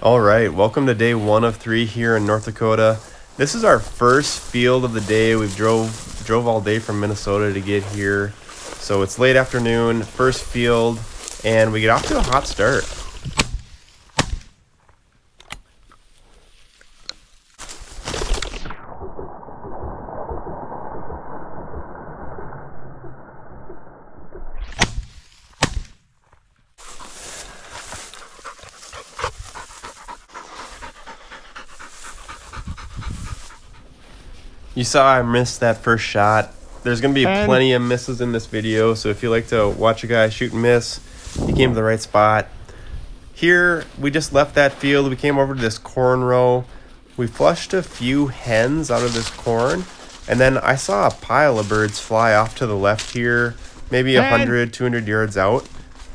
All right, welcome to day 1 of 3 here in North Dakota. This is our first field of the day. We've drove all day from Minnesota to get here. So it's late afternoon, first field, and we get off to a hot start. You saw I missed that first shot. There's going to be plenty of misses in this video, so if you like to watch a guy shoot and miss, you came to the right spot. Here, we just left that field. We came over to this corn row. We flushed a few hens out of this corn, and then I saw a pile of birds fly off to the left here, maybe 100, 200 yards out,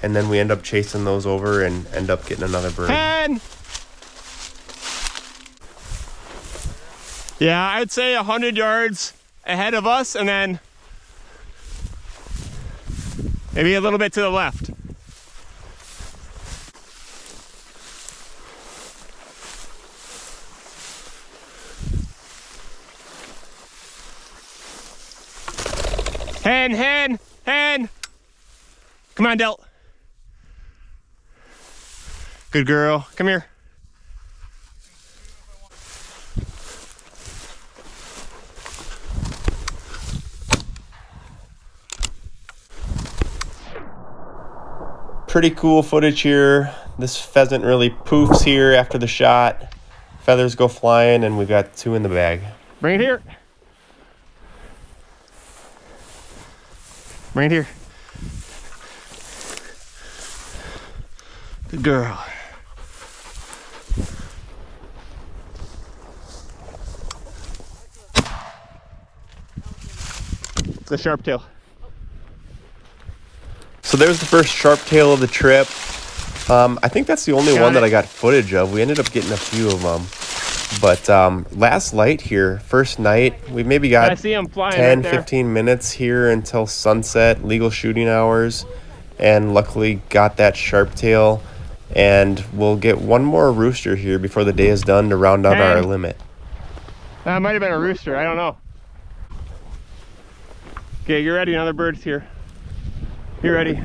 and then we end up chasing those over and end up getting another bird. Yeah, I'd say 100 yards ahead of us, and then maybe a little bit to the left. Hen! Come on, Del. Good girl. Come here. Pretty cool footage here. This pheasant really poofs here after the shot. Feathers go flying, and we've got 2 in the bag. Bring it here. Bring it here. Good girl. It's a sharptail. So there's the first sharptail of the trip. I think that's the only one that I got footage of. We ended up getting a few of them. But last light here, first night, we maybe got 10, 15 minutes here until sunset, legal shooting hours. And luckily got that sharptail. And we'll get one more rooster here before the day is done to round out our limit. That might have been a rooster, I don't know. Okay, you're ready, another bird's here. You ready?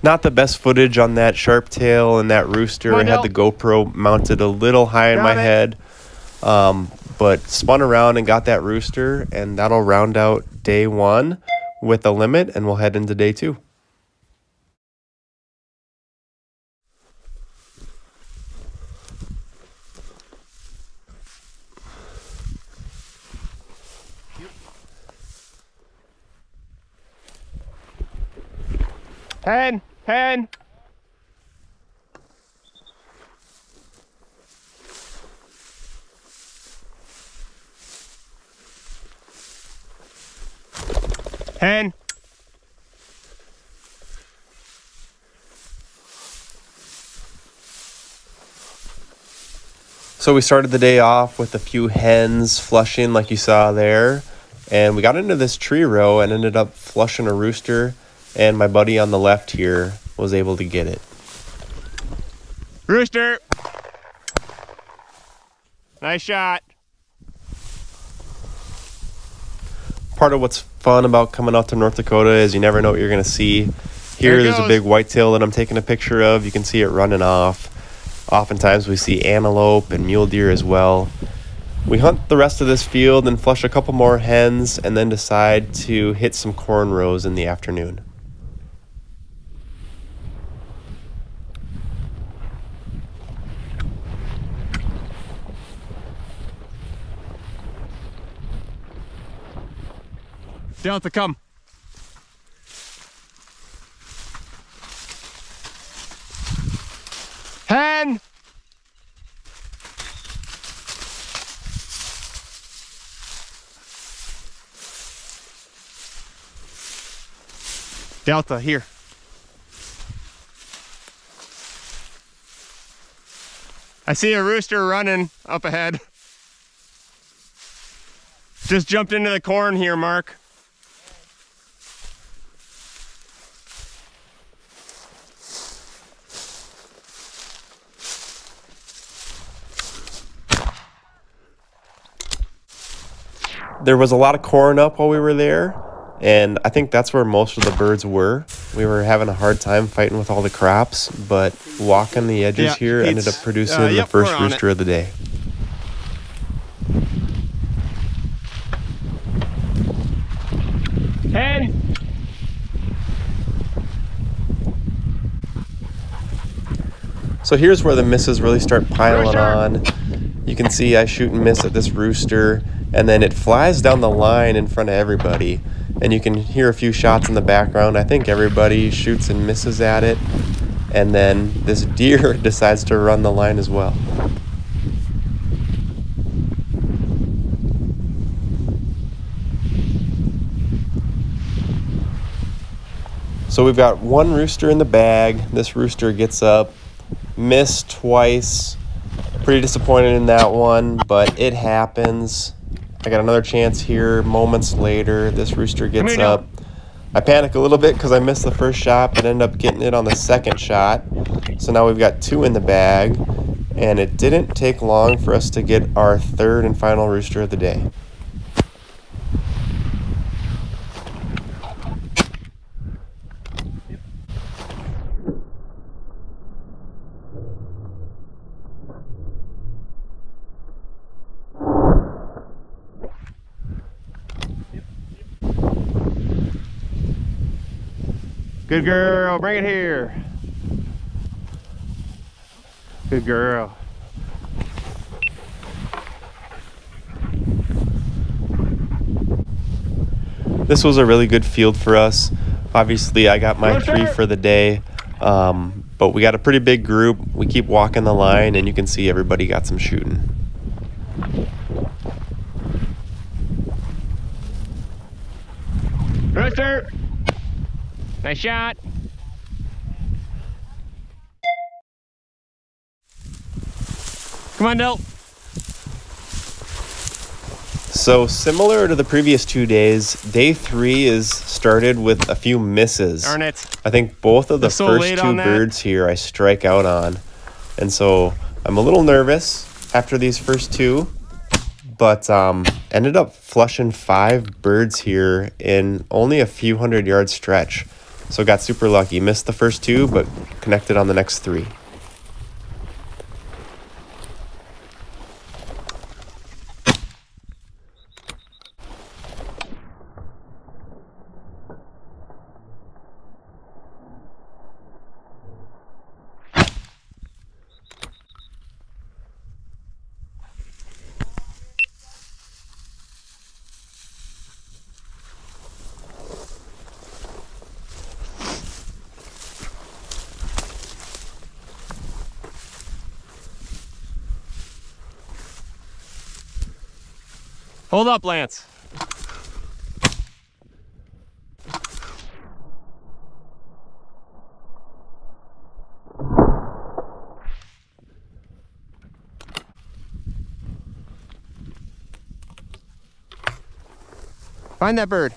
Not the best footage on that sharptail and that rooster. I had the GoPro mounted a little high in my head, but spun around and got that rooster, and that'll round out day 1 with a limit, and we'll head into day 2. Hen! Hen! So we started the day off with a few hens flushing like you saw there, and we got into this tree row and ended up flushing a rooster, and my buddy on the left here was able to get it. Rooster! Nice shot. Part of what's fun about coming out to North Dakota is you never know what you're going to see. Here, there's a big whitetail that I'm taking a picture of. You can see it running off. Oftentimes we see antelope and mule deer as well. We hunt the rest of this field and flush a couple more hens, and then decide to hit some corn rows in the afternoon. Delta, come. Hen! Delta, here. I see a rooster running up ahead. Just jumped into the corn here, Mark. There was a lot of corn up while we were there, and I think that's where most of the birds were. We were having a hard time fighting with all the crops, but walking the edges here ended up producing the first rooster of the day. Hen! So here's where the misses really start piling on. You can see I shoot and miss at this rooster, and then it flies down the line in front of everybody. And you can hear a few shots in the background. I think everybody shoots and misses at it. And then this deer decides to run the line as well. So we've got one rooster in the bag. This rooster gets up, missed twice. Pretty disappointed in that one, but it happens. I got another chance here moments later. This rooster gets up. I panic a little bit because I missed the first shot, but ended up getting it on the second shot. So now we've got two in the bag, and it didn't take long for us to get our third and final rooster of the day. Good girl, bring it here. Good girl. This was a really good field for us. Obviously, I got my 3 for the day, but we got a pretty big group. We keep walking the line, and you can see everybody got some shooting. Rooster! Nice shot. Come on, Del. So similar to the previous 2 days, day 3 is started with a few misses. Darn it. I think both of the So first late 2 on that. birds here I strike out on. And so I'm a little nervous after these first 2, but ended up flushing 5 birds here in only a few hundred-yard stretch. So got super lucky. Missed the first 2, but connected on the next 3. Hold up, Lance. Find that bird.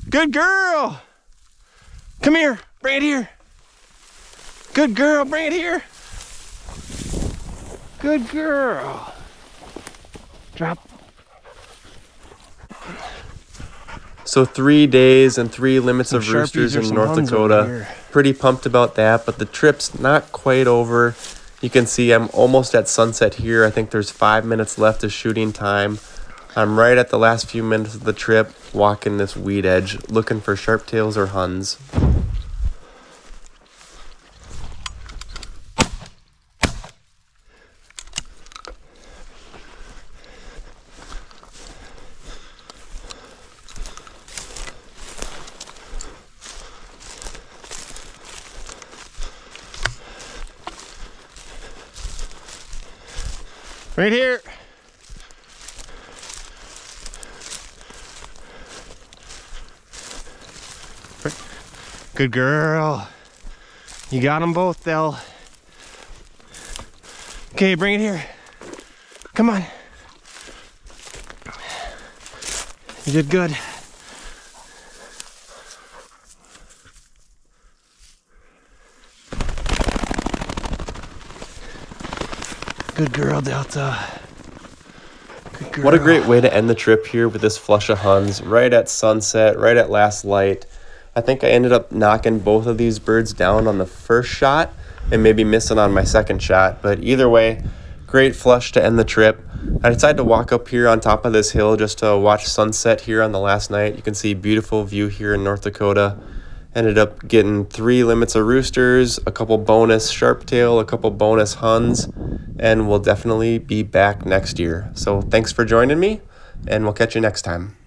Good girl. Come here. Bring it here. Good girl. Bring it here. Good girl. Drop. So 3 days and 3 limits of roosters Sharpies or in some North Huns over Dakota. here. Pretty pumped about that, but the trip's not quite over. You can see I'm almost at sunset here. I think there's 5 minutes left of shooting time. I'm right at the last few minutes of the trip, walking this weed edge, looking for sharptails or huns. Right here. Good girl. You got them both, Del. Okay, bring it here. Come on. You did good. Good girl, Delta. Good girl. What a great way to end the trip here with this flush of huns right at sunset, right at last light. I think I ended up knocking both of these birds down on the first shot and maybe missing on my second shot. But either way, great flush to end the trip. I decided to walk up here on top of this hill just to watch sunset here on the last night. You can see beautiful view here in North Dakota. Ended up getting 3 limits of roosters, a couple bonus sharptail, a couple bonus huns, and we'll definitely be back next year. So thanks for joining me, and we'll catch you next time.